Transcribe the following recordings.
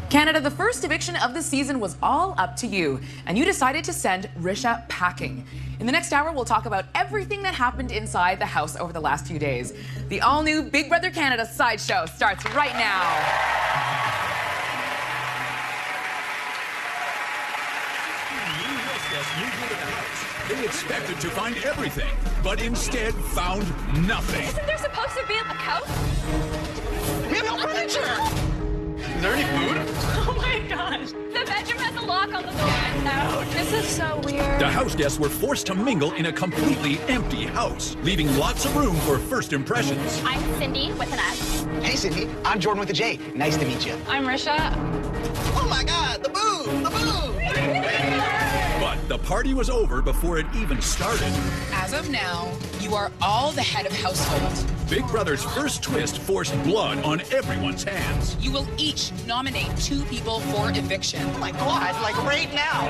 Canada, the first eviction of the season was all up to you, and you decided to send Risha packing. In the next hour, we'll talk about everything that happened inside the house over the last few days. The all-new Big Brother Canada sideshow starts right now. They expected to find everything, but instead found nothing. Isn't there supposed to be a couch? We have no furniture! Is there any food? Oh my gosh. The bedroom has a lock on the door. No, this is so weird. The house guests were forced to mingle in a completely empty house, leaving lots of room for first impressions. I'm Cindy with an S. Hey, Cindy. I'm Jordan with a J. Nice to meet you. I'm Risha. Oh my God, the booze! The booze! But the party was over before it even started. As of now, you are all the head of household. Big Brother's first twist forced blood on everyone's hands. You will each nominate 2 people for eviction. Oh my God, like right now.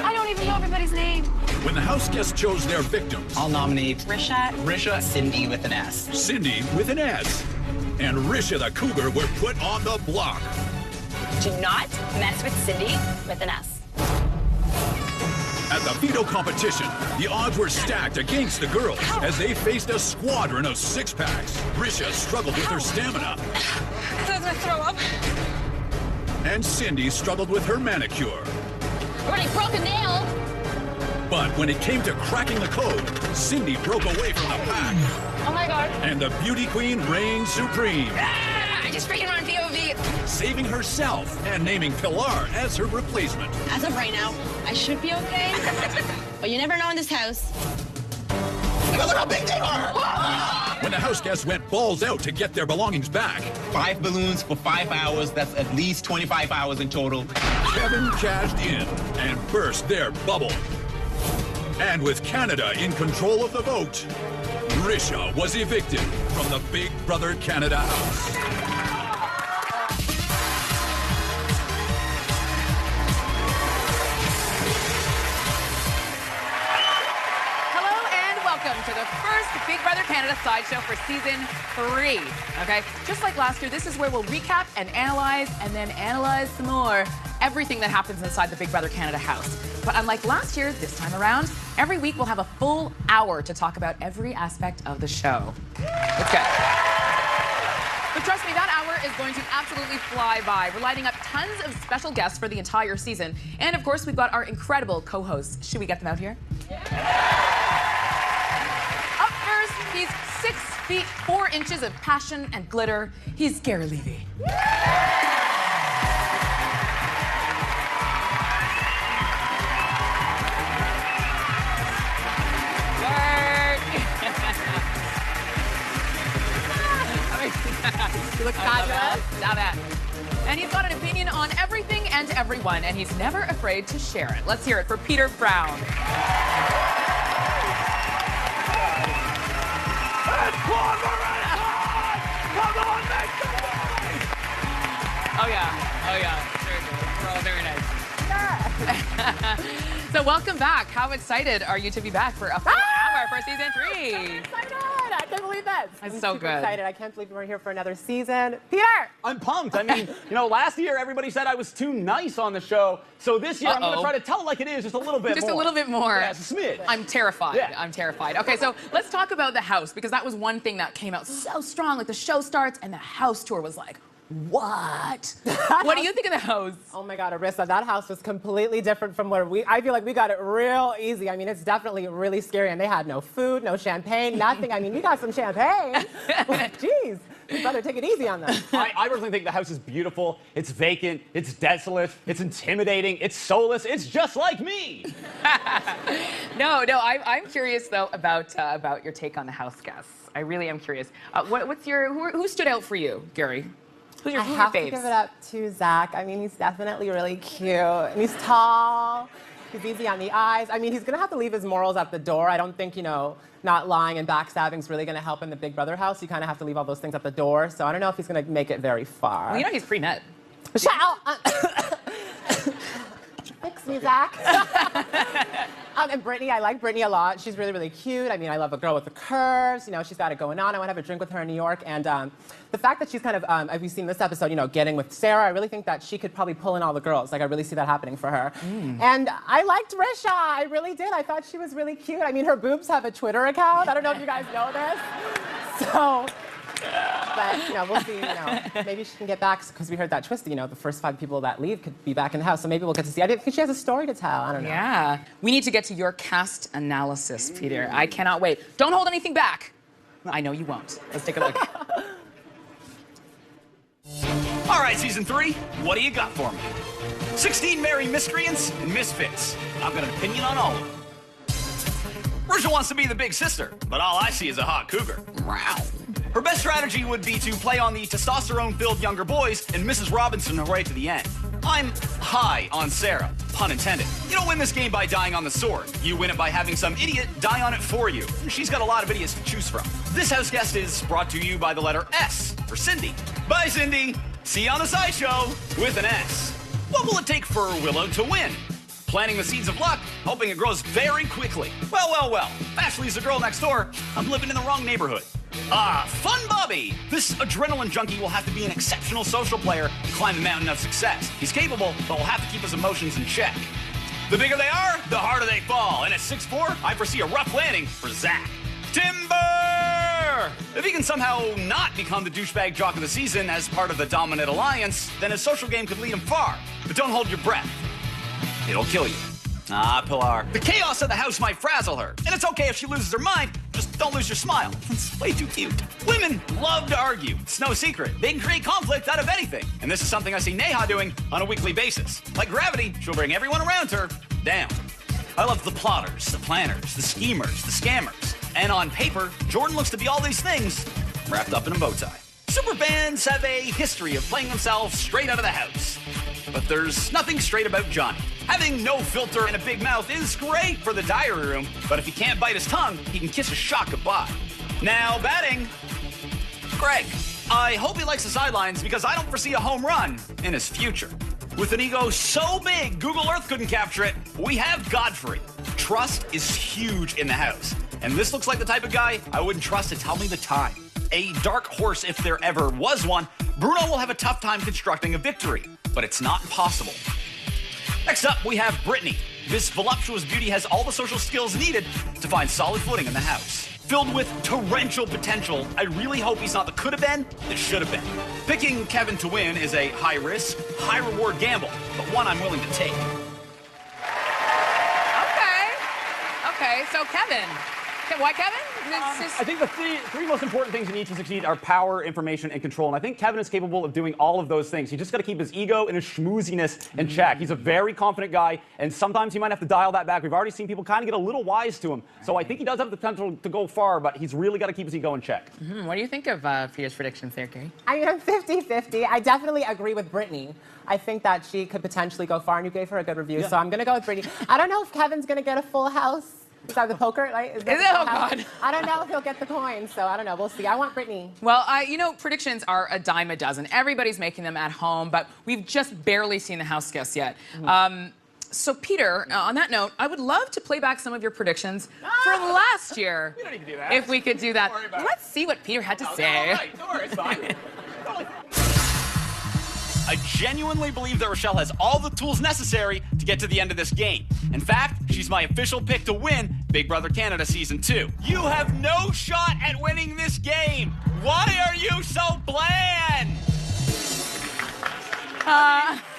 I don't even know everybody's name. When the house guests chose their victims, I'll nominate Risha. Cindy with an S. Cindy with an S and Risha the Cougar were put on the block. Do not mess with Cindy with an S. At the veto competition, the odds were stacked against the girls as they faced a squadron of six-packs. Risha struggled with her stamina, I'm gonna throw up. and Cindy struggled with her manicure. Already broke a nail. But when it came to cracking the code, Cindy broke away from the pack, Oh my God. and the beauty queen reigned supreme, I just freaking run POV. saving herself and naming Pilar as her replacement. As of right now, I should be okay. But you never know in this house. Look how big they are! When the house guests went balls out to get their belongings back, 5 balloons for 5 hours. That's at least 25 hours in total. Kevin cashed in and burst their bubble. And with Canada in control of the vote, Risha was evicted from the Big Brother Canada house. Hello and welcome to the first Big Brother Canada sideshow for season 3. Okay, just like last year, this is where we'll recap and analyze some more everything that happens inside the Big Brother Canada house. But unlike last year, this time around, every week we'll have a full hour to talk about every aspect of the show. It's good. But trust me, that hour is going to absolutely fly by. We're lining up tons of special guests for the entire season. And of course, we've got our incredible co-hosts. Should we get them out here? Up first, he's 6 feet 4 inches of passion and glitter. He's Gary Levy. You look fabulous. Stop it. And he's got an opinion on everything and everyone, and he's never afraid to share it. Let's hear it for Peter Brown. Oh yeah. Very good. We're all very nice. So welcome back. How excited are you to be back for a full hour for season 3? Excited! I can't believe this. That's I'm so super good. excited. I can't believe we're here for another season. Peter! I'm pumped. I mean, last year everybody said I was too nice on the show. So this year I'm going to try to tell it like it is, just a little bit more. Just a little bit more. Yeah, just a smidge. I'm terrified. Yeah. I'm terrified. Okay, so let's talk about the house, because that was one thing that came out so strong. Like, the show starts and the house tour was like, what? What do you think of the house? Oh my God, Arissa, that house was completely different from where I feel like we got it real easy. I mean, it's definitely really scary, and they had no food, no champagne, nothing. I mean, we got some champagne. Jeez, brother, take it easy on them. I personally think the house is beautiful. It's vacant. It's desolate. It's intimidating. It's soulless. It's just like me. No, I'm curious though about your take on the house guests. I really am curious. Who stood out for you, Gary? Who's your I have to faves? give it up to Zach. I mean, he's definitely really cute, and he's tall. He's easy on the eyes. I mean, he's gonna have to leave his morals at the door. I don't think, not lying and backstabbing is really gonna help in the Big Brother house. You kind of have to leave all those things at the door. So I don't know if he's gonna make it very far. Well, he's pre-med. Shut up. Fix me, Zach. And Brittany, I like Brittany a lot. She's really, really cute. I mean, I love a girl with the curves. You know, she's got it going on. I want to have a drink with her in New York. And the fact that she's kind of, as we've seen this episode, you know, getting with Sarah, I really think that she could probably pull in all the girls. Like, I really see that happening for her. And I liked Risha. I really did. I thought she was really cute. I mean, her boobs have a Twitter account. I don't know if you guys know this. So... But, you know, we'll see, you know, maybe she can get back, because we heard that twist, you know, the first 5 people that leave could be back in the house, so maybe we'll get to see. I think she has a story to tell, I don't know. Yeah. We need to get to your cast analysis, Peter. I cannot wait. Don't hold anything back. I know you won't. Let's take a look. All right, season 3, what do you got for me? 16 merry miscreants and misfits. I've got an opinion on all of them. Risha wants to be the big sister, but all I see is a hot cougar. Wow. Her best strategy would be to play on the testosterone-filled younger boys and Mrs. Robinson right to the end. I'm high on Sarah, pun intended. You don't win this game by dying on the sword. You win it by having some idiot die on it for you. She's got a lot of idiots to choose from. This house guest is brought to you by the letter S for Cindy. Bye, Cindy. See you on the sideshow with an S. What will it take for Willow to win? Planting the seeds of luck, hoping it grows very quickly. Well, well, well. Ashley's the girl next door. I'm living in the wrong neighborhood. Fun Bobby! This adrenaline junkie will have to be an exceptional social player to climb the mountain of success. He's capable, but will have to keep his emotions in check. The bigger they are, the harder they fall. And at 6'4", I foresee a rough landing for Zach. Timber! If he can somehow not become the douchebag jock of the season as part of the dominant alliance, then his social game could lead him far. But don't hold your breath. It'll kill you. Pilar. The chaos of the house might frazzle her, and it's okay if she loses her mind, just don't lose your smile. It's way too cute. Women love to argue. It's no secret. They can create conflict out of anything, and this is something I see Neha doing on a weekly basis. Like gravity, she'll bring everyone around her down. I love the plotters, the planners, the schemers, the scammers, and on paper, Jordan looks to be all these things wrapped up in a bow tie. Superfans have a history of playing themselves straight out of the house. But there's nothing straight about Johnny. Having no filter and a big mouth is great for the diary room, but if he can't bite his tongue, he can kiss a shot goodbye. Now batting, Greg. I hope he likes the sidelines because I don't foresee a home run in his future. With an ego so big, Google Earth couldn't capture it, we have Godfrey. Trust is huge in the house, and this looks like the type of guy I wouldn't trust to tell me the time. A dark horse if there ever was one, Bruno will have a tough time constructing a victory, but it's not impossible. Next up, we have Brittany. This voluptuous beauty has all the social skills needed to find solid footing in the house. Filled with torrential potential, I really hope he's not the could have been that should have been. Picking Kevin to win is a high-risk, high-reward gamble, but one I'm willing to take. Okay, so Kevin. Why Kevin? I think the three most important things you need to succeed are power, information, and control. And I think Kevin is capable of doing all of those things. You just got to keep his ego and his schmooziness in check. He's a very confident guy, and sometimes he might have to dial that back. We've already seen people kind of get a little wise to him. So I think he does have the potential to go far, but he's really got to keep his ego in check. What do you think of Peter's predictions there, Carrie? I mean, I'm 50-50. I definitely agree with Brittany. I think that she could potentially go far, and you gave her a good review, so I'm going to go with Brittany. I don't know if Kevin's going to get a full house. Is that the poker? Right? Is it? Oh, God. I don't know if he'll get the coin, so I don't know. We'll see. I want Brittany. Well, you know, predictions are a dime a dozen. Everybody's making them at home, but we've just barely seen the house guests yet. So, Peter, on that note, I would love to play back some of your predictions for last year. We don't need to do that. If we could do that. Let's see what Peter had to say. All right. Don't worry, it's fine. I genuinely believe that Rochelle has all the tools necessary to get to the end of this game. In fact, she's my official pick to win Big Brother Canada Season 2. You have no shot at winning this game. Why are you so bland?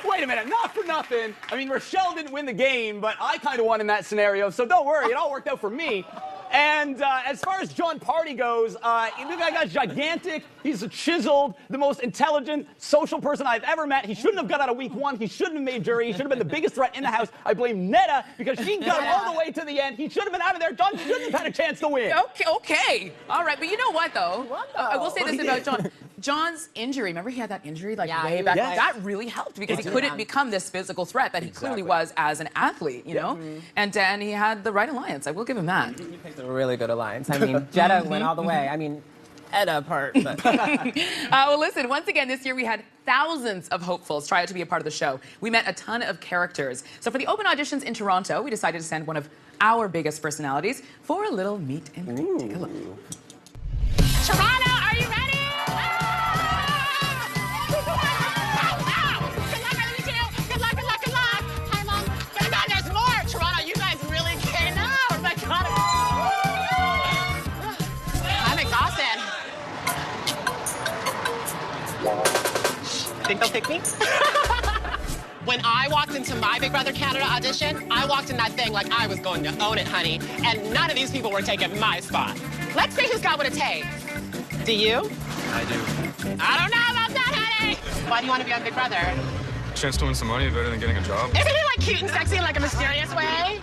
Wait a minute, not for nothing. I mean, Rochelle didn't win the game, but I kind of won in that scenario, so don't worry, it all worked out for me. And as far as John Party goes, the guy got gigantic. He's chiseled, the most intelligent, social person I've ever met. He shouldn't have got out of week 1. He shouldn't have made jury. He should have been the biggest threat in the house. I blame Netta because she got all the way to the end. He should have been out of there. John shouldn't have had a chance to win. Okay. All right, but you know what, though? I will say this about John. John's injury, remember he had that injury way back? Yes. That really helped because he couldn't become this physical threat that he clearly was as an athlete, you know? And he had the right alliance. I will give him that. It's a really good alliance. I mean, Jeddah went all the way. I mean, Edda part. But. Well, listen, once again, this year we had thousands of hopefuls try out to be a part of the show. We met a ton of characters. So for the open auditions in Toronto, we decided to send one of our biggest personalities for a little meet and greet. Take a look. Toronto, are you ready? Think they'll pick me? When I walked into my Big Brother Canada audition, I walked in that thing like I was going to own it, honey. And none of these people were taking my spot. Let's see who's got what it takes. Do you? I do. I don't know about that, honey. Why do you want to be on Big Brother? Chance to win some money better than getting a job. Isn't he like cute and sexy in like a mysterious way?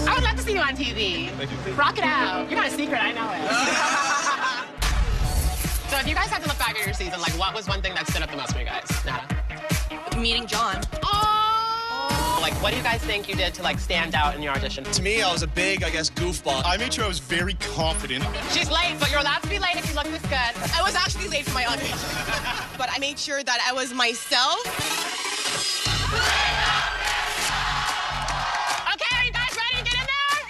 I would love to see you on TV. Thank you. Rock it out. You're not a secret, I know it. So if you guys had to look back at your season, like what was one thing that stood up the most for you guys? Nada? Meeting John. Oh! Like what do you guys think you did to like stand out in your audition? To me, I was a big, I guess, goofball. I made sure I was very confident. She's late, but you're allowed to be late if you look this good. I was actually late for my audition, but I made sure that I was myself. Okay, are you guys ready to get in there?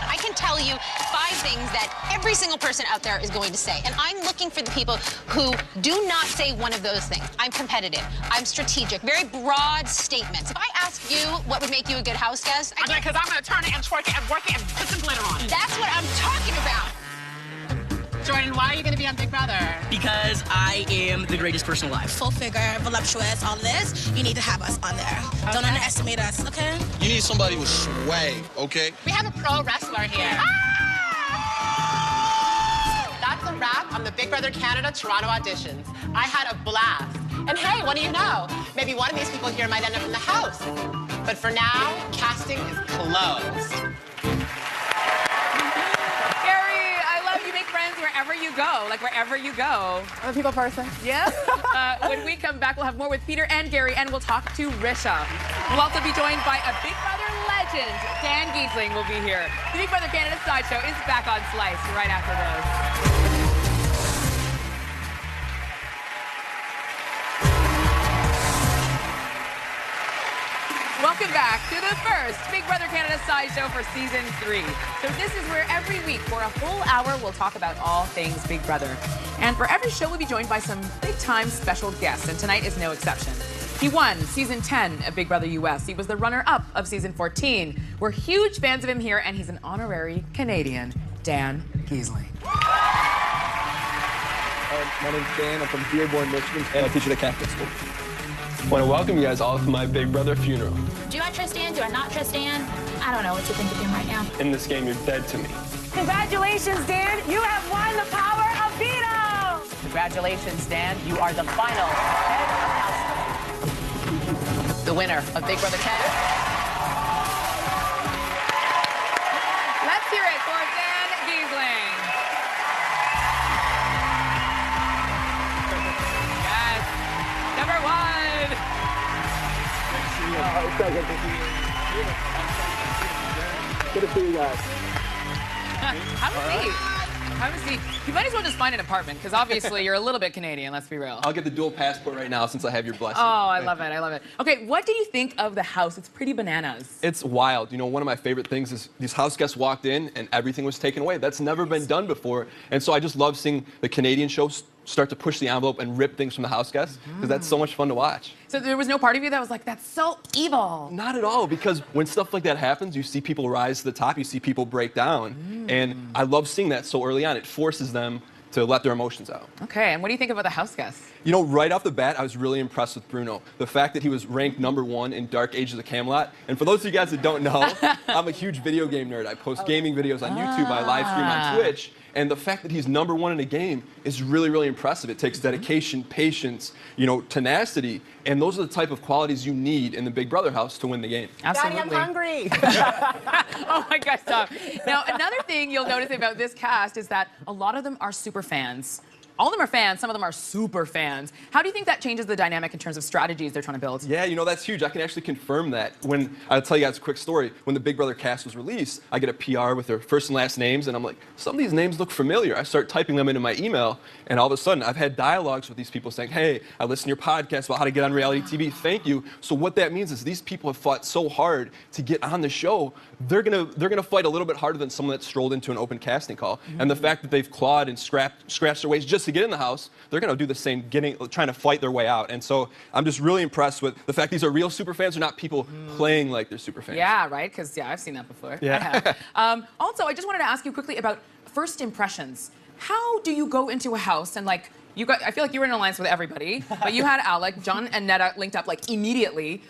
I can tell you 5 things that every single person out there is going to say. And I'm looking for the people who do not say one of those things. I'm competitive. I'm strategic. Very broad statements. If I ask you what would make you a good house guest, Because I'm going to turn it and twerk it and work it and put some glitter on it. that's what I'm talking about. Jordan, why are you going to be on Big Brother? Because I am the greatest person alive. Full figure, voluptuous, all this. You need to have us on there. Okay. Don't underestimate us, okay? You need somebody with swag, okay? We have a pro wrestler here. That's a wrap on the Big Brother Canada Toronto auditions. I had a blast. And hey, what do you know? Maybe one of these people here might end up in the house. But for now, casting is closed. Gary, I love you. Make friends wherever you go. Like wherever you go. I'm a people person. Yeah. When we come back, we'll have more with Peter and Gary, and we'll talk to Risha. We'll also be joined by a Big Brother legend. Dan Giesling will be here. The Big Brother Canada Sideshow is back on Slice right after this. Welcome back to the first Big Brother Canada Sideshow for Season 3. So this is where every week for a full hour we'll talk about all things Big Brother. And for every show we'll be joined by some big-time special guests, and tonight is no exception. He won Season 10 of Big Brother US. He was the runner-up of Season 14. We're huge fans of him here, and he's an honorary Canadian, Dan Giesling. My name's Dan. I'm from Dearborn, Michigan, and I teach at a Catholic school. I want to welcome you guys all to my Big Brother funeral. Do I trust Dan? Do I not trust Dan? I don't know what to think of him right now. In this game, you're dead to me. Congratulations, Dan. You have won the power of veto. Congratulations, Dan. You are the final head of household. The winner of Big Brother Canada. Let's hear it for Dan Giesling. Yes, number 1. Good to see you guys. Have a seat. Have a seat. You might as well just find an apartment, because obviously you're a little bit Canadian, let's be real. I'll get the dual passport right now since I have your blessing. Oh, I love it. I love it. Okay, what do you think of the house? It's pretty bananas. It's wild. You know, one of my favorite things is these house guests walked in and everything was taken away. That's never been done before. And so I just love seeing the Canadian shows start to push the envelope and rip things from the house guests, because that's so much fun to watch. So there was no part of you that was like, that's so evil? Not at all, because when stuff like that happens, you see people rise to the top, you see people break down. And I love seeing that so early on. It forces them to let their emotions out. Okay, and what do you think about the house guests? You know, right off the bat, I was really impressed with Bruno. The fact that he was ranked #1 in Dark Ages of Camelot. And for those of you guys that don't know, I'm a huge video game nerd. I post gaming videos on YouTube, I live stream on Twitch. And the fact that he's #1 in a game is really, really impressive. It takes dedication, patience, you know, tenacity. And those are the type of qualities you need in the Big Brother house to win the game. Absolutely. Daddy, I'm hungry. Oh my gosh, stop. Now, another thing you'll notice about this cast is that a lot of them are super fans all of them are fans. Some of them are super fans. How do you think that changes the dynamic in terms of strategies they're trying to build? Yeah, you know, that's huge. I can actually confirm that. I'll tell you guys a quick story. When the Big Brother cast was released, I get a PR with their first and last names, and I'm like, some of these names look familiar. I start typing them into my email, and all of a sudden, I've had dialogues with these people saying, hey, I listened to your podcast about how to get on reality TV. Thank you. So what that means is these people have fought so hard to get on the show. They're gonna fight a little bit harder than someone that strolled into an open casting call. And the fact that they've clawed and scratched their ways just to get in the house, they're gonna do the same, trying to fight their way out. And so I'm just really impressed with the fact these are real super fans, are not people playing like they're super fans. Yeah, right? Because, yeah, I've seen that before. Yeah. I have. Also, I just wanted to ask you quickly about first impressions. How do you go into a house and, like, I feel like you were in an alliance with everybody, but you had Alec, John and Neda linked up, like, immediately.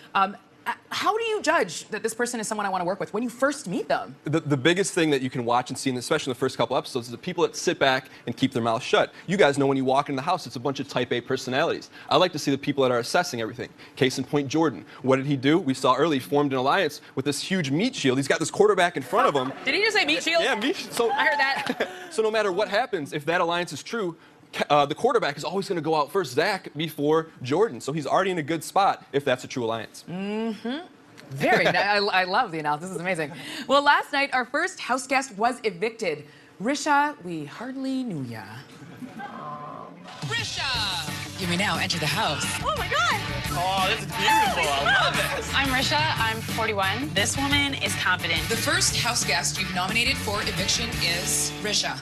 How do you judge that this person is someone I want to work with when you first meet them? The biggest thing that you can watch and see, and especially in the first couple episodes, is the people that sit back and keep their mouths shut. You guys know when you walk into the house, it's a bunch of type A personalities. I like to see the people that are assessing everything. Case in point, Jordan. What did he do? We saw early, he formed an alliance with this huge meat shield. He's got this quarterback in front of him. Did he just say meat shield? Yeah, meat shield. So, I heard that. So no matter what happens, if that alliance is true, the quarterback is always going to go out first, Zach, before Jordan. So he's already in a good spot if that's a true alliance. Mm-hmm. Very nice. I love the analysis. This is amazing. Well, last night, our first house guest was evicted. Risha, we hardly knew ya. Risha! You may now enter the house. Oh my God! Oh, this is beautiful. I love it. I'm Risha. I'm 41. This woman is confident. The first house guest you've nominated for eviction is Risha.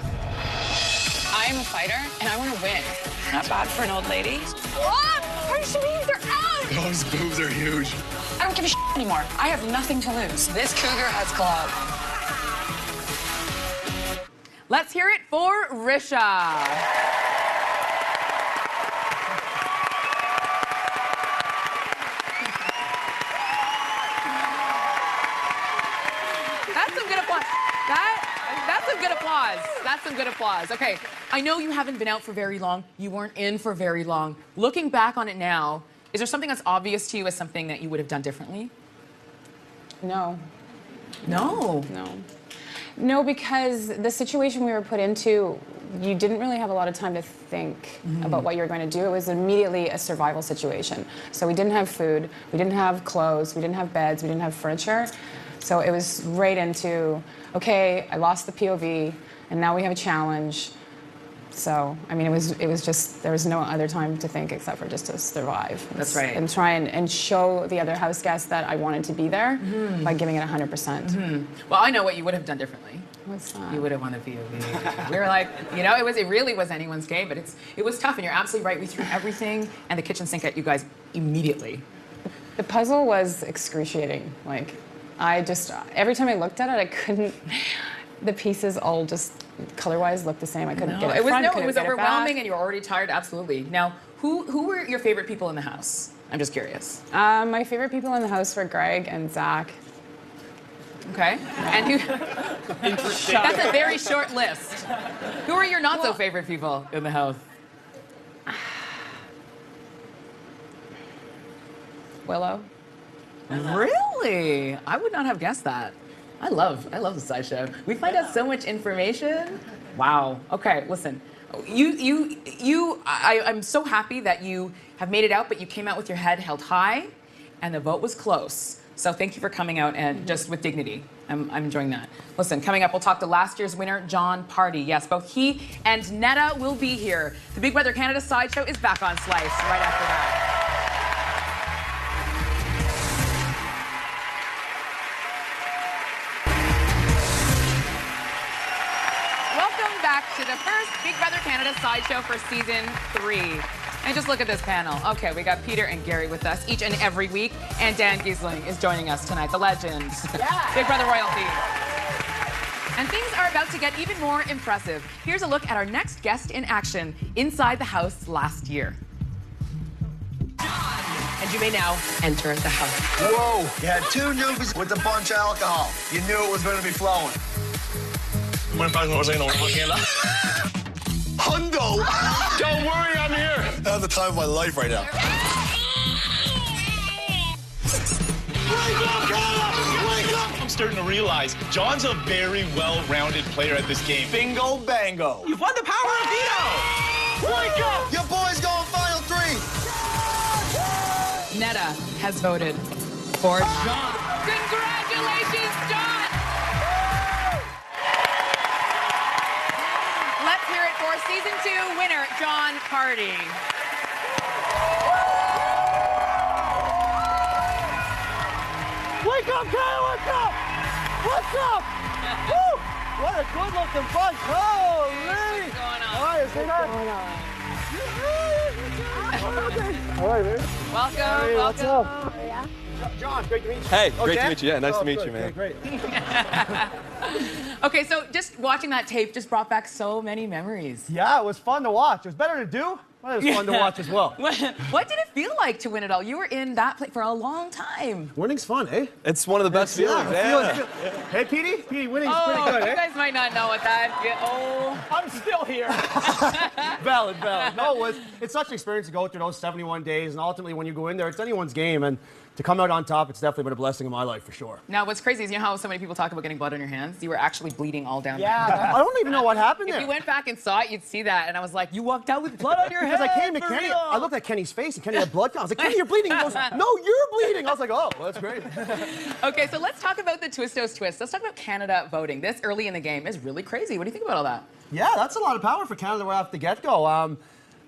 I am a fighter, and I want to win. Not bad for an old lady. What? Her shoes are out! Those boobs are huge. I don't give a shit anymore. I have nothing to lose. This cougar has club. Let's hear it for Risha. That's some good applause. That's some good applause. That's some good applause. Okay, I know you haven't been out for very long. You weren't in for very long. Looking back on it now, is there something that's obvious to you as something that you would have done differently? No. No? No, because the situation we were put into, you didn't really have a lot of time to think about what you were going to do. It was immediately a survival situation. So we didn't have food, we didn't have clothes, we didn't have beds, we didn't have furniture. So it was right into, okay, I lost the POV, and now we have a challenge. So, I mean, it was just, there was no other time to think except for just to survive. That's right. And try and show the other house guests that I wanted to be there by giving it 100%. Well, I know what you would have done differently. What's that? You would have won the POV. We were like, you know, it really was anyone's game, but it was tough, and you're absolutely right. We threw everything and the kitchen sink at you guys immediately. The puzzle was excruciating. Like, every time I looked at it, I couldn't, the pieces all just color-wise looked the same. I couldn't get it front, it was overwhelming, back. and you were already tired. Absolutely. Now, who were your favorite people in the house? I'm just curious. My favorite people in the house were Greg and Zach. Okay. And who? Interesting. That's a very short list. Who are your not so favorite people in the house? Willow. Really? I would not have guessed that. I love the sideshow. We find out so much information. Wow. Okay, listen. I'm so happy that you have made it out, but you came out with your head held high, and the vote was close. So thank you for coming out and just with dignity. I'm enjoying that. Listen, coming up, we'll talk to last year's winner, John Party. Yes, both he and Neda will be here. The Big Brother Canada sideshow is back on Slice right after that. To the first Big Brother Canada sideshow for season 3. And just look at this panel. Okay, we got Peter and Gary with us each and every week, and Dan Giesling is joining us tonight, the legend. Yeah. Big Brother royalty. And things are about to get even more impressive. Here's a look at our next guest in action inside the house last year. And you may now enter the house. Whoa, you had 2 newbies with a bunch of alcohol. You knew it was going to be flowing. Hundo! Don't worry, I'm here. I have the time of my life right now. Wake up, Canada! Wake up! I'm starting to realize John's a very well-rounded player at this game. Bingo bango. You've won the power of veto! Wake up! Your boys going final 3. Netta has voted for John. Congratulations, John! Let's hear it for season 2 winner, John Party. Wake up, Kyle! Wake up! What's up? Woo! What a good-looking bunch! Holy! What's going on? All right, say that. All right, man. Welcome, Hey, what's welcome. up? Yeah. John, great to meet you. Hey, Oh, great Dan? to meet you. Yeah, nice to meet good. you, man. Okay, great. Okay, so just watching that tape just brought back so many memories. Yeah, it was fun to watch. It was better to do, but it was fun to watch as well. What did it feel like to win it all? You were in that place for a long time. Winning's fun, eh? It's one of the best feelings. Yeah. Hey, Petey? Petey, winning's Oh, pretty good, you eh? guys might not know what that. Oh, I'm still here. Valid. No, it's such an experience to go through those 71 days, and ultimately when you go in there, it's anyone's game, and to come out on top, it's definitely been a blessing in my life for sure. now what's crazy is you know how so many people talk about getting blood on your hands? You were actually bleeding all down. Yeah, I don't even know what happened If there. you went back and saw it, you'd see that, and I was like, you walked out with blood on your hands. Because I came to for Kenny, real. I looked at Kenny's face, and Kenny had blood. I was like, Kenny, you're bleeding. He goes, no, you're bleeding. I was like, oh, well, that's great. Okay, so let's talk about the Twistos twist. Let's talk about Canada voting. This early in the game is really crazy. What do you think about all that? Yeah, that's a lot of power for Canada right off the get-go.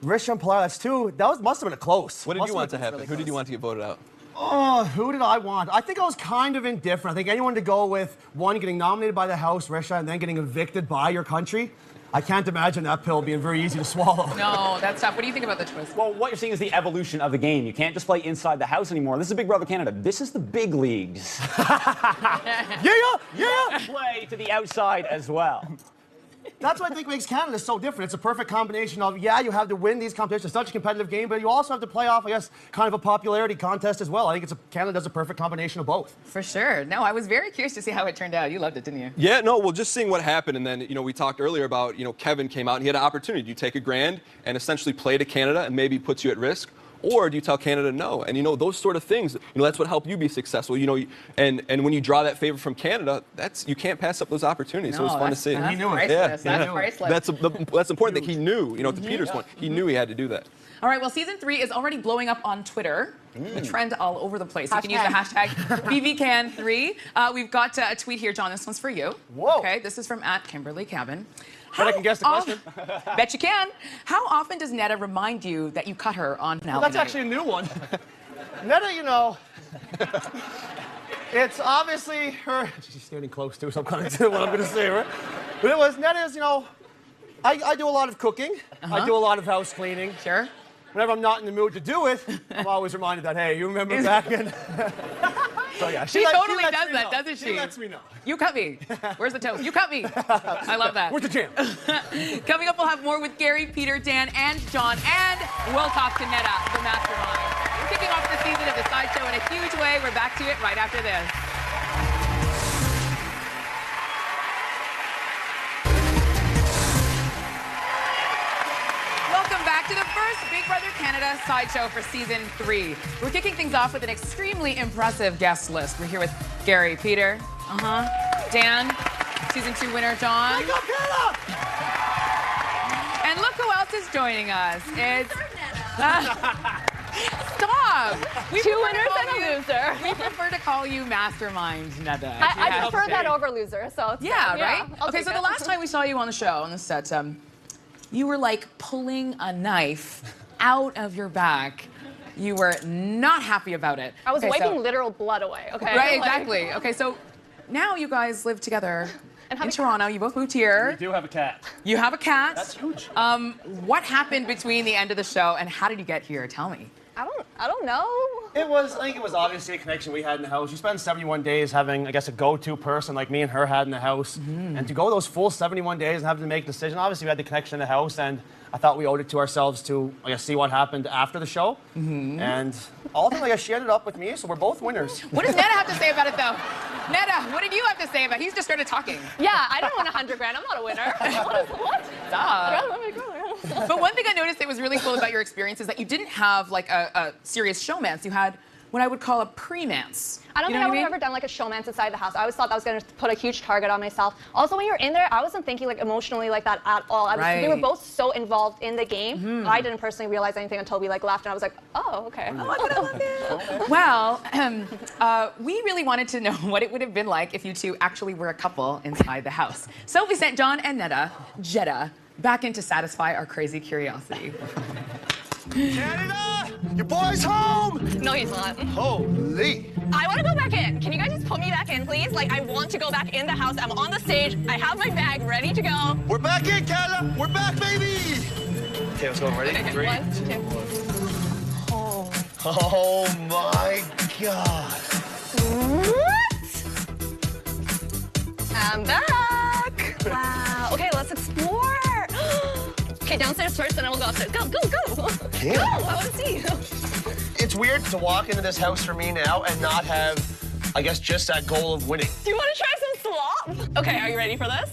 Risha and Pilar, that's 2. Must have been a close. What did Must you have want to been happen? really Who did you close. want to get voted out? Oh, who did I want? I think I was kind of indifferent. I think anyone to go with, one, getting nominated by the House, Risha, and then getting evicted by your country. I can't imagine that pill being very easy to swallow. No, that's tough. What do you think about the twist? Well, what you're seeing is the evolution of the game. You can't just play inside the house anymore. This is Big Brother Canada. This is the big leagues. Yeah! Play to the outside as well. That's what I think makes Canada so different. It's a perfect combination of, yeah, you have to win these competitions. It's such a competitive game, but you also have to play off, I guess, kind of a popularity contest as well. I think Canada does a perfect combination of both. For sure. No, I was very curious to see how it turned out. You loved it, didn't you? Yeah, no, well, just seeing what happened, and then, we talked earlier about, Kevin came out and he had an opportunity. Do you take a grand and essentially play to Canada and maybe puts you at risk? Or do you tell Canada no? And those sort of things, that's what helped you be successful. And when you draw that favor from Canada, you can't pass up those opportunities. So it was fun to see. That's He knew it. priceless. Yeah, That's priceless. That's important that he knew. To Peter's point, he knew he had to do that. All right, well, season 3 is already blowing up on Twitter. The trend all over the place. You can use the hashtag BBCan3. We've got a tweet here, John. This one's for you. Whoa. Okay, this is from @KimberlyCabin. Bet I can guess the question. Bet you can. How often does Netta remind you that you cut her on an Well, that's actually a new one. Netta, it's obviously her. She's standing close to, so I'm kind of doing what I'm going to say, right? But it was Netta's, I do a lot of cooking. I do a lot of house cleaning. Sure. Whenever I'm not in the mood to do it, I'm always reminded that, hey, you remember back in. So yeah, She totally lets does me that, know. doesn't she? She lets me know. You cut me. Where's the toast? You cut me. I love that. Where's the jam? Coming up, we'll have more with Gary, Peter, Dan, and John, and we'll talk to Netta, the mastermind. We're kicking off the season of the Sideshow in a huge way. We're back to it right after this. Welcome back to the first Big Brother Canada Sideshow for Season 3. We're kicking things off with an extremely impressive guest list. We're here with Gary, Peter, Dan, Season 2 winner John. Wake up, Canada! And look who else is joining us. It's... Stop! Two winners and a loser. We prefer to call you Mastermind, Netta. I prefer that over loser, so it's Yeah, fine. right? I'll Okay, take so it. the last time we saw you on the show, on the set, you were like pulling a knife out of your back. You were not happy about it. I was Okay, wiping so- literal blood away, okay? Right, Like- exactly. Okay, so now you guys live together And in have a Toronto. You both moved here. We do have a cat. You have a cat. That's huge. What happened between the end of the show and how did you get here? Tell me. I don't know. I think it was obviously a connection we had in the house. You spend 71 days having, I guess, a go-to person like me and her had in the house. And to go those full 71 days and have to make a decision, obviously we had the connection in the house, and I thought we owed it to ourselves to, I guess, see what happened after the show. And ultimately, I guess she ended up with me, so we're both winners. What does Netta have to say about it, though? Netta, what did you have to say about it? He's just started talking. Yeah, I didn't win $100 grand. I'm not a winner. What? Stop. Let me go. But one thing I noticed that was really cool about your experience is that you didn't have like a serious showmance. You had what I would call a pre-mance. I don't You know think I what would mean? have ever done like a showmance inside the house. I always thought that was going to put a huge target on myself. Also, when you're in there, I wasn't thinking like emotionally like that at all. We were Right. both so involved in the game. I didn't personally realize anything until we like left, and I was like, oh, okay. Well, we really wanted to know what it would have been like if you two actually were a couple inside the house. So we sent John and Jetta, back in to satisfy our crazy curiosity. Canada, your boy's home. No, he's not. Holy. I want to go back in. Can you guys just put me back in, please? Like, I want to go back in the house. I'm on the stage. I have my bag ready to go. We're back in, Canada. We're back, baby. Okay, let's go. Ready? Okay, 3, 1, 2. Oh my God. What? I'm back. Wow. Okay, let's explore. Okay, downstairs first, then I will go upstairs. Go, go, go. Yeah. Go, I want to see. It's weird to walk into this house for me now and not have, I guess, just that goal of winning. Do you want to try some slop? Okay, are you ready for this?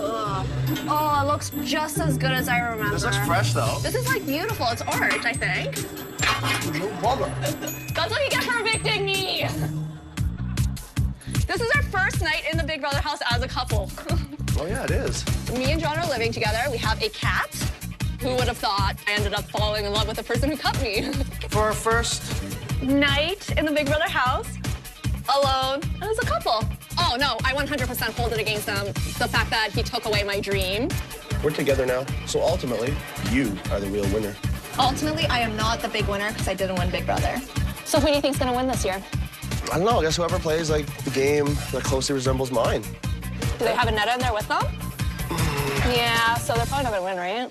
Oh, it looks just as good as I remember. This looks fresh, though. This is like beautiful. It's art, I think. That's what you get for evicting me. This is our first night in the Big Brother house as a couple. Oh, yeah, it is. Me and John are living together. We have a cat. Who would have thought I ended up falling in love with the person who cut me? For our first night in the Big Brother house, alone, as a couple. Oh, no, I 100% hold it against him. The fact that he took away my dream. We're together now, so ultimately, you are the real winner. Ultimately, I am not the big winner because I didn't win Big Brother. So who do you think's gonna win this year? I don't know. I guess whoever plays like the game that closely resembles mine. Do they have a Netta in there with them? Yeah, so they're probably not gonna win, right?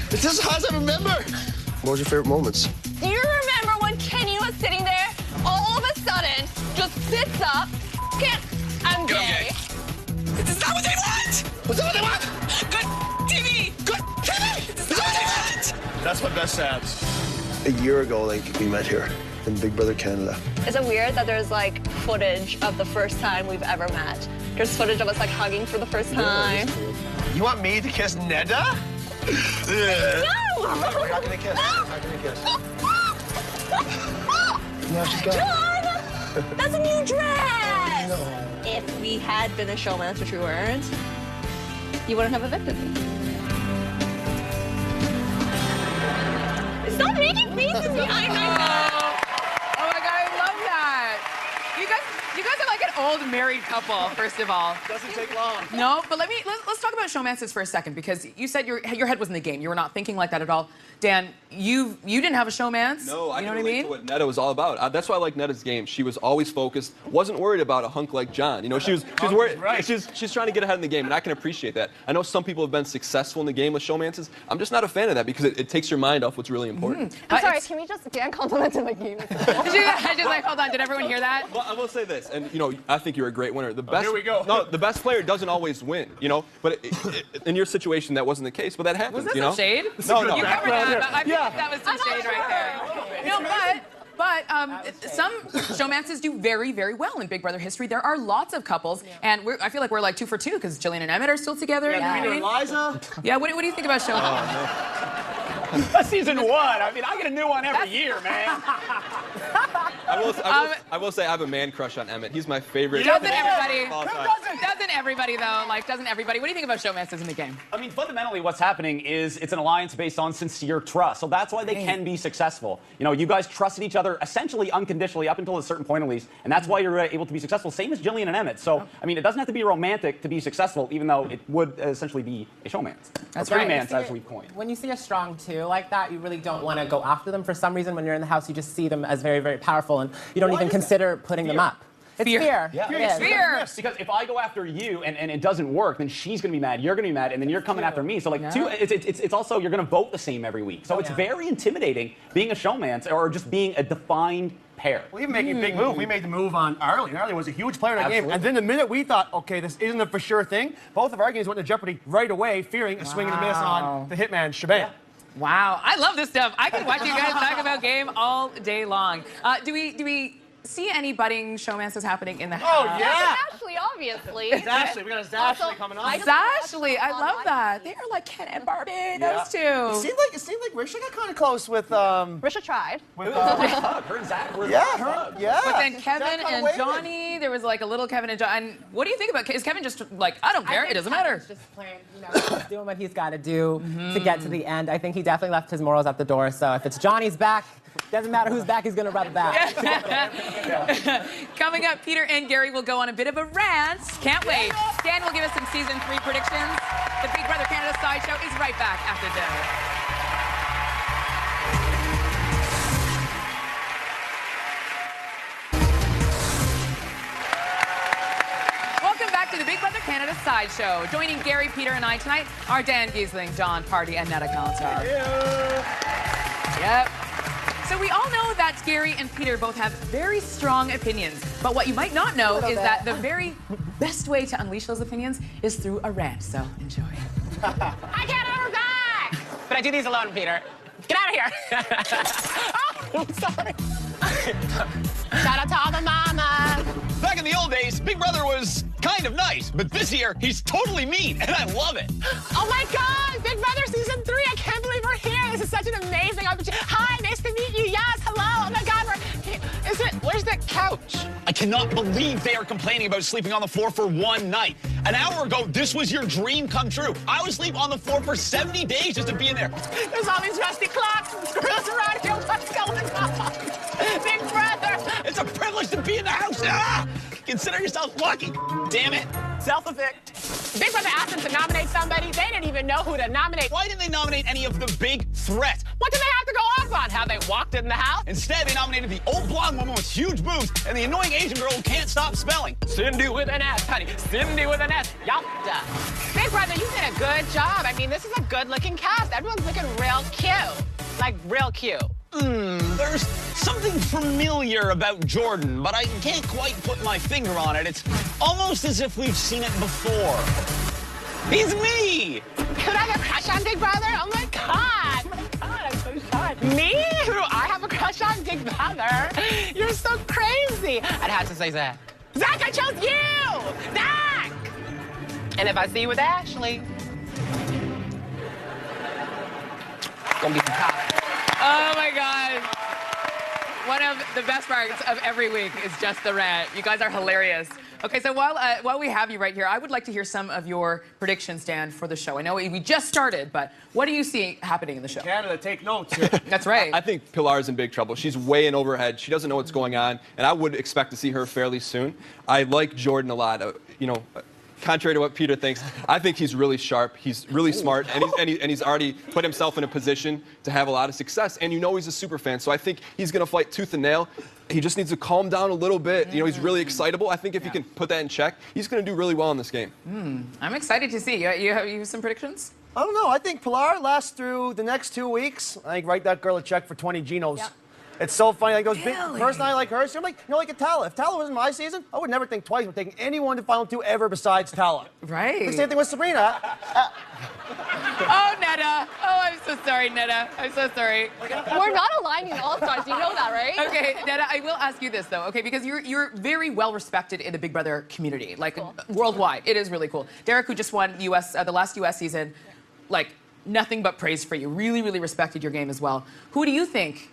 This is how I remember. What was your favorite moments? Do you remember when Kenny was sitting there, all of a sudden, just sits up, I'm gay. Is that what they want? Was that what they want? Good TV! Good TV! Is that what they want? That's my best abs. A year ago, like, we met here in Big Brother Canada. Is it weird that there's like footage of the first time we've ever met? There's footage of us like hugging for the first time. You want me to kiss Neda? No! We're not gonna kiss. We're not gonna kiss. No, she's got John! That's a new dress! No. If we had been a showmance, which we weren't, you wouldn't have evicted me. Stop making faces behind my back! Oh my God, I love that. You guys are like an old married couple, first of all. Doesn't take long. No, but let's talk about showmances for a second, because you said your head was in the game. You were not thinking like that at all. Dan, you didn't have a showmance. No, I you know can what I relate mean? to what Netta was all about. That's why I like Netta's game. She was always focused, wasn't worried about a hunk like John. You know, she was worried. Right. She's trying to get ahead in the game, and I can appreciate that. I know some people have been successful in the game with showmances. I'm just not a fan of that because it takes your mind off what's really important. I'm sorry, can we just, Dan complimented my game. I just like, hold on, did everyone hear that? Well, I will say this, and you know, I think you're a great winner. The best, here we go. No, the best player doesn't always win, you know. But in your situation, that wasn't the case. But that happens, Was that you know. some shade? No. You covered that, but I feel like that was some shade right there. No, but some showmances do very, very well in Big Brother history. There are lots of couples, and I feel like we're like 2 for 2 because Jillian and Emmett are still together. Yeah, you know what I mean? Eliza. Yeah, what do you think about showmances? That's season 1. I mean, I get a new one every year, man. I will say I have a man crush on Emmett. He's my favorite. Doesn't everybody? All time. Doesn't everybody though? Like, doesn't everybody? What do you think about showmances in the game? I mean, fundamentally, what's happening is it's an alliance based on sincere trust. So that's why they can be successful. You know, you guys trusted each other essentially unconditionally up until a certain point at least, and that's why you're able to be successful. Same as Jillian and Emmett. So, I mean, it doesn't have to be romantic to be successful, even though it would essentially be a showmance. That's or right. pre-mance, as we've coined. When you see a strong two like that, you really don't want to go after them. For some reason, when you're in the house, you just see them as very, very powerful, and you don't even consider putting them up. It's fear. Yeah. It is. Fear. Because if I go after you and it doesn't work, then she's going to be mad, you're going to be mad, and then you're coming after me. So like, it's also, you're going to vote the same every week. So it's very intimidating being a showmance or just being a defined pair. Well, even making a big move. We made the move on Arlie. And Arlie was a huge player in that game. And then the minute we thought, okay, this isn't a for sure thing, both of our games went to jeopardy right away, fearing a swing and a miss on the hitman Shaban. Wow, I love this stuff. I could watch you guys talk about game all day long. Do we see any budding showmances happening in the house? Oh, yeah. Ashley, obviously. It's Ashley. We got Ashley coming on. Ashley, I love that. They are like Ken and Barbie, those two. It seemed like Risha got kind of close with. Risha tried. With, her and Zach were yeah. But then Kevin and Johnny, there was like a little Kevin and Johnny. What do you think about? Is Kevin just like, I don't care, it doesn't matter? Kevin's just playing, he's doing what he's got to do to get to the end. I think he definitely left his morals at the door. So if it's Johnny's back, doesn't matter whose back he's going to rub back. Coming up, Peter and Gary will go on a bit of a rant. Can't wait. Dan will give us some season 3 predictions. The Big Brother Canada Sideshow is right back after this. To the Big Brother Canada Sideshow. Joining Gary, Peter, and I tonight are Dan Giesling, John Party, and Netta Kallentar. Yep. So we all know that Gary and Peter both have very strong opinions, but what you might not know is that the very best way to unleash those opinions is through a rant, so enjoy. I can't ever back! But I do these alone, Peter. Get out of here! Oh, I'm sorry. Shout out to all the mamas. Back in the old days, Big Brother was kind of nice, but this year, he's totally mean, and I love it. Oh my God, Big Brother Season 3, I can't believe we're here. This is such an amazing opportunity. Hi, nice to meet you. Yes, hello. Oh my God, where's the couch? I cannot believe they are complaining about sleeping on the floor for one night. An hour ago, this was your dream come true. I would sleep on the floor for 70 days just to be in there. There's all these rusty clocks and screws around here. What's going on? Big Brother! It's a privilege to be in the house. Ah! Consider yourself lucky. Damn it. Self-evict. Big Brother asked them to nominate somebody. They didn't even know who to nominate. Why didn't they nominate any of the big threats? What did they have to go off on? How they walked in the house? Instead, they nominated the old blonde woman with huge boobs and the annoying Asian girl who can't stop spelling. Cindy with an S, honey. Cindy with an S. Yapta. Big Brother, you did a good job. I mean, this is a good-looking cast. Everyone's looking real cute. Like, real cute. There's something familiar about Jordan, but I can't quite put my finger on it. It's almost as if we've seen it before. He's me! Could I have a crush on Big Brother? Oh my God! Oh my God, I'm so shy. Me? I have a crush on Big Brother? You're so crazy. I'd have to say Zach. Zach, I chose you! Zach! And if I see you with Ashley, gonna be some time. Oh my God. One of the best parts of every week is just the rant. You guys are hilarious. Okay, so while we have you right here, I would like to hear some of your predictions, Dan, for the show. I know we just started, but what do you see happening in the show? Canada, take notes. That's right. I think Pilar's in big trouble. She's way in overhead. She doesn't know what's going on, and I would expect to see her fairly soon. I like Jordan a lot. Contrary to what Peter thinks, I think he's really sharp. He's really smart, and he's already put himself in a position to have a lot of success. And he's a super fan, so I think he's going to fight tooth and nail. He just needs to calm down a little bit. He's really excitable. I think if he can put that in check, he's going to do really well in this game. I'm excited to see. You have some predictions? I don't know. I think Pilar lasts through the next 2 weeks. I think write that girl a check for 20 Genos. Yep. It's so funny. Like those big personality like her. So I'm like, like a Tala. If Tala wasn't my season, I would never think twice about taking anyone to Final 2 ever besides Tala. Right. The same thing with Sabrina. Oh, Netta. Oh, I'm so sorry, Netta. I'm so sorry. We're not aligning All-Stars. You know that, right? Okay, Netta, I will ask you this, though, okay, because you're very well respected in the Big Brother community, like worldwide. It is really cool. Derek, who just won the last US season, like nothing but praise for you. Really, really respected your game as well. Who do you think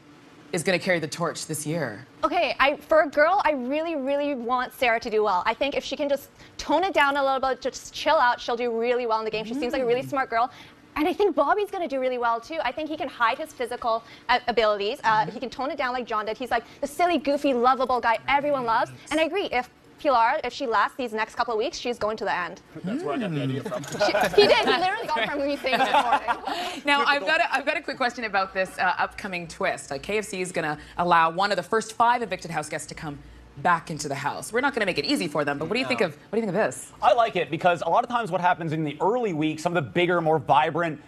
is going to carry the torch this year? Okay, for a girl, I really, really want Sarah to do well. I think if she can just tone it down a little bit, just chill out, she'll do really well in the game. She seems like a really smart girl. And I think Bobby's going to do really well, too. I think he can hide his physical abilities. He can tone it down like John did. He's like the silly, goofy, lovable guy everyone loves. And I agree, if Pilar, if she lasts these next couple of weeks, she's going to the end. That's where I got the idea from. He did. He literally got it from me saying this morning. Now, I've got a quick question about this upcoming twist. KFC is going to allow one of the first 5 evicted house guests to come back into the house. We're not going to make it easy for them, but what do you think of this? I like it because a lot of times what happens in the early weeks, some of the bigger, more vibrant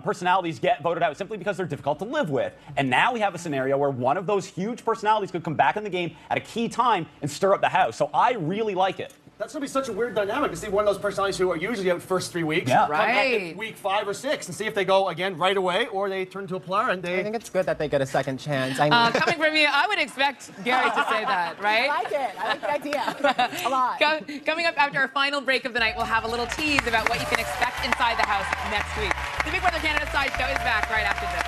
personalities get voted out simply because they're difficult to live with. And now we have a scenario where one of those huge personalities could come back in the game at a key time and stir up the house. So I really like it. That's going to be such a weird dynamic to see one of those personalities who are usually out first 3 weeks. Yeah. Come back Right. in week 5 or 6 and see if they go again right away or they turn to a player and they. I think it's good that they get a second chance. I mean, Coming from you, I would expect Gary to say that, right? I like it. I like the idea. A lot. Coming up after our final break of the night, we'll have a little tease about what you can expect inside the house next week. The Big Brother Canada Sideshow is back right after this.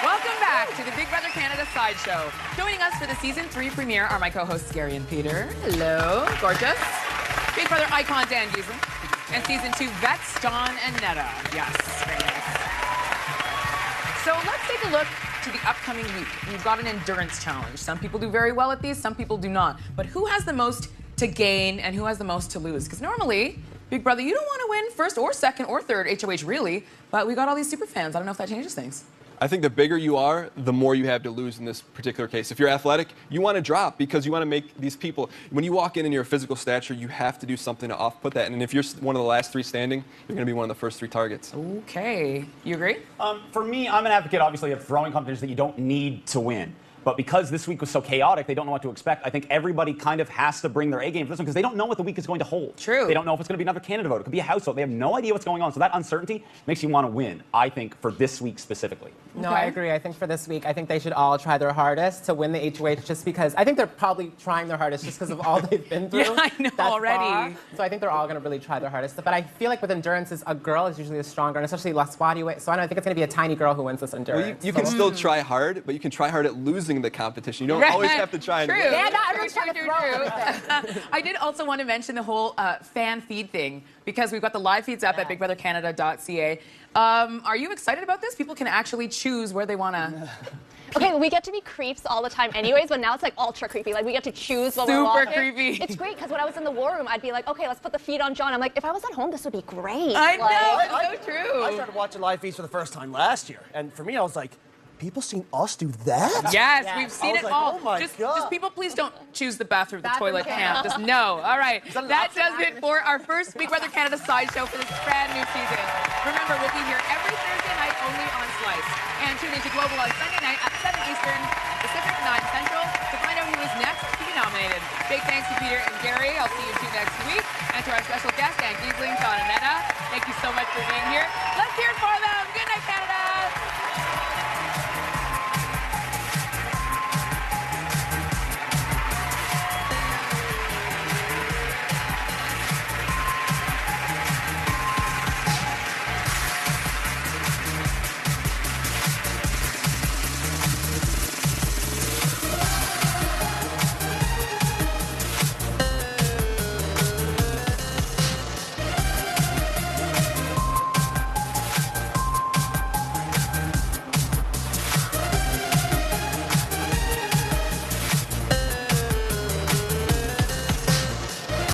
Welcome back to the Big Brother Canada Sideshow. Joining us for the Season 3 premiere are my co-hosts Gary and Peter. Hello, gorgeous. Big Brother icon Dan Giesler. And Season 2 vets John and Netta. Yes, very nice. So let's take a look to the upcoming week. We've got an endurance challenge. Some people do very well at these, some people do not. But who has the most to gain and who has the most to lose? Because normally, Big Brother, you don't want to win first or second or third HOH, really. But we got all these super fans. I don't know if that changes things. I think the bigger you are, the more you have to lose in this particular case. If you're athletic, you want to drop because you want to make these people, when you walk in and you're a physical stature, you have to do something to off-put that. And if you're one of the last 3 standing, you're going to be one of the first 3 targets. Okay. You agree? For me, I'm an advocate, obviously, of throwing competitions that you don't need to win. But because this week was so chaotic, they don't know what to expect. I think everybody kind of has to bring their A game for this one because they don't know what the week is going to hold. True. They don't know if it's going to be another candidate vote. It could be a house vote. They have no idea what's going on. So that uncertainty makes you want to win, I think, for this week specifically. No, I agree. I think for this week, I think they should all try their hardest to win the HOH just because I think they're probably trying their hardest just because of all they've been through. Yeah, I know thus already. far. So I think they're all going to really try their hardest. But I feel like with endurance, a girl is usually stronger, and especially less body weight. So I think it's going to be a tiny girl who wins this endurance. Well, you can still try hard, but you can try hard at losing the competition. You don't always have to try and True. win. Yeah, no, everyone's trying to throw everything. I did also want to mention the whole fan feed thing because we've got the live feeds up at bigbrothercanada.ca. Are you excited about this? People can actually choose where they want to. Okay, we get to be creeps all the time anyways, but now it's like ultra creepy. Like we get to choose when we're Super walking. creepy. It's great because when I was in the war room, I'd be like, okay, let's put the feed on John. I'm like, if I was at home, this would be great. I know, Like, it's so true. I started watching live feeds for the first time last year, and for me, I was like, people seen us do that? Yes, we've seen it like, all. Oh my just God. people, please don't choose the bathroom, the Bathroom toilet camp. camp. Just no. All right. that an That option? does it for our first Big Brother Canada Sideshow for this brand new season. Remember, we'll be here every Thursday night only on Slice. And tune into Global on Sunday night at 7 Eastern, Pacific, 9 Central to find out who is next to be nominated. Big thanks to Peter and Gary. I'll see you two next week. And to our special guest, Dan Giesling, John and Netta. Thank you so much for being here. Let's hear it for them. Good